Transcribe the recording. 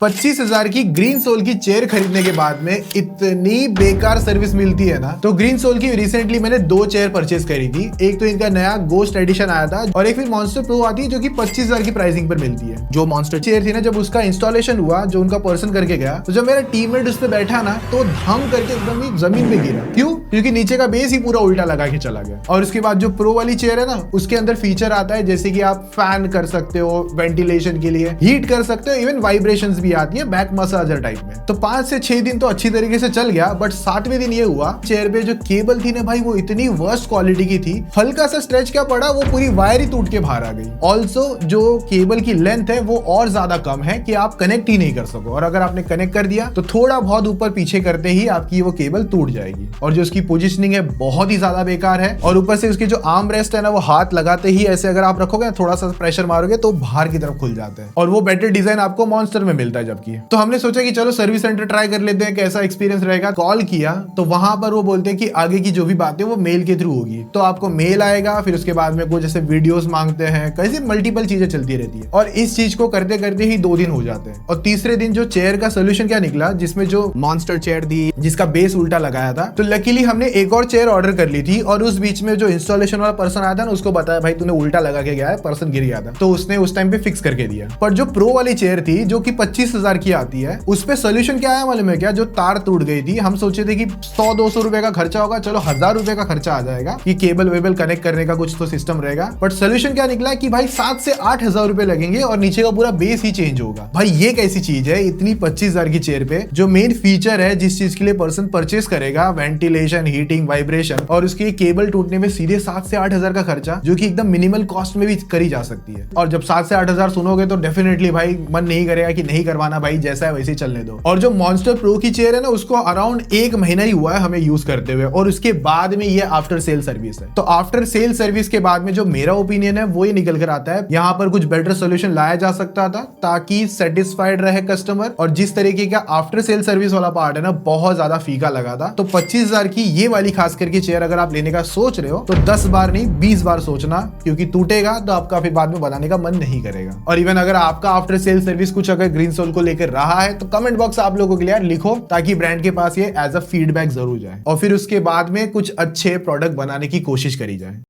25,000 की green soul की chair खरीदने के बाद में इतनी बेकार सर्विस मिलती है ना। तो ग्रीन सोल की रिसेंटली मैंने 2 चेयर परचेज करी थी। एक तो इनका नया गोस्ट एडिशन आया था और एक फिर मॉन्स्टर प्रो आती है जो कि 25,000 की प्राइसिंग पर मिलती है। जो मॉन्स्टर चेयर थी ना, जब उसका इंस्टॉलेशन हुआ, जो उनका पर्सन करके गया, तो जब मेरा टीममेट उस पर बैठा ना, तो धम करके एकदम ही जमीन पे गिरा। क्यों? क्योंकि नीचे का बेस ही पूरा उल्टा लगा के चला गया। और उसके बाद जो प्रो वाली चेयर है ना, उसके अंदर फीचर आता है जैसे कि आप फैन कर सकते हो, वेंटिलेशन के लिए हीट कर सकते हो, इवन वाइब्रेशंस भी आती है बैक मसाजर टाइप में। तो 5 से 6 दिन तो अच्छी तरीके से चल गया, बट 7वें दिन ये हुआ, चेयर पे जो केबल थी ना भाई, वो इतनी वर्स्ट क्वालिटी की थी, हल्का सा स्ट्रेच क्या पड़ा, वो पूरी वायर ही टूट के बाहर आ गई। ऑल्सो जो केबल की लेंथ है वो और ज्यादा कम है कि आप कनेक्ट ही नहीं कर सको, और अगर आपने कनेक्ट कर दिया तो थोड़ा बहुत ऊपर पीछे करते ही आपकी वो केबल टूट जाएगी। और जो उसकी पोजिशनिंग है बहुत ही ज्यादा बेकार है, और ऊपर से उसकी जो आर्म रेस्ट है ना, वो हाथ लगाते ही ऐसे अगर आप रखोगे, थोड़ा सा प्रेशर मारोगे तो बाहर की तरफ खुल जाते हैं। और वो बेटर डिजाइन आपको मॉन्स्टर में मिलता है जबकि। तो हमने सोचा कि चलो सर्विस सेंटर ट्राई कर लेते हैं, कैसा एक्सपीरियंस रहेगा। कॉल किया तो वहां पर वो बोलते हैं कि आगे की जो भी बातें वो मेल के थ्रू होगी। तो आपको मेल आएगा, फिर उसके बाद में कुछ जैसे वीडियोस मांगते हैं, कैसे मल्टीपल चीजें चलती रहती है। और इस चीज को करते करते ही 2 दिन हो जाते हैं। और तीसरे दिन जो चेयर का सोल्यूशन क्या निकला, जिसमें जो मॉन्स्टर चेयर थी जिसका बेस उल्टा लगाया था, तो लकीली हमने एक और चेयर ऑर्डर कर ली थी। और उस बीच में जो इंस्टॉलेशन वाला पर्सन आया था ना, उसको बताया भाई तूने उल्टा लगा के गया है, पर्सन गिर गया था, तो उसने उस टाइम पे फिक्स करके दिया। पर जो प्रो वाली चेयर थी जो कि 25,000 की आती है, उस पे सोल्यूशन क्या आया मालूम है क्या? जो तार टूट गई थी, हम सोचे थे कि 100-200 रुपए का खर्चा होगा, चलो 1000 रुपए का खर्चा आ जाएगा कि केबल वेबल कनेक्ट करने का कुछ तो सिस्टम रहेगा। बट सोल्यूशन क्या निकला कि भाई 7 से 8,000 रुपए लगेंगे और नीचे का पूरा बेस ही चेंज होगा। भाई ये कैसी चीज है, इतनी 25,000 की चेयर पे जो मेन फीचर है जिस चीज के लिए पर्सन परचेस करेगा, वेंटिलेशन, हीटिंग, वाइब्रेशन, और उसकी केबल टूटने में सीधे 7 से 8,000 का खर्चा, जो कि एकदम मिनिमल कॉस्ट में भी करी जा सकती है। और जब 7 से 8,000 सुनोगे तो डेफिनेटली भाई मन नहीं करेगा कि नहीं करवाना, भाई जैसा है वैसे ही चलने दो। और जो मॉन्स्टर प्रो की चेयर है ना, उसको अराउंड 1 महीना ही हुआ है हमें यूज करते हुए, और उसके बाद में ये आफ्टर सेल सर्विस है। तो आफ्टर सेल सर्विस के बाद में जो मेरा ओपिनियन है वो ये निकल कर आता है, यहाँ पर कुछ बेटर सोल्यूशन लाया जा सकता था ताकि सेटिस्फाइड रहे कस्टमर। और जिस तरीके का आफ्टर सेल सर्विस वाला पार्ट है ना, बहुत ज्यादा फीका लगा था। तो 25,000 की ये वाली खास करके चेयर अगर आप लेने का सोच रहे हो तो 10 बार नहीं 20 बार सोचना, क्योंकि टूटेगा तो आपका फिर बाद में बनाने का मन नहीं करेगा। और इवन अगर आपका आफ्टर सेल सर्विस कुछ अगर ग्रीन सोल को लेकर रहा है तो कमेंट बॉक्स आप लोगों के लिए लिखो, ताकि ब्रांड के पास ये एज अ फीडबैक जरूर जाए और फिर उसके बाद में कुछ अच्छे प्रोडक्ट बनाने की कोशिश करी जाए।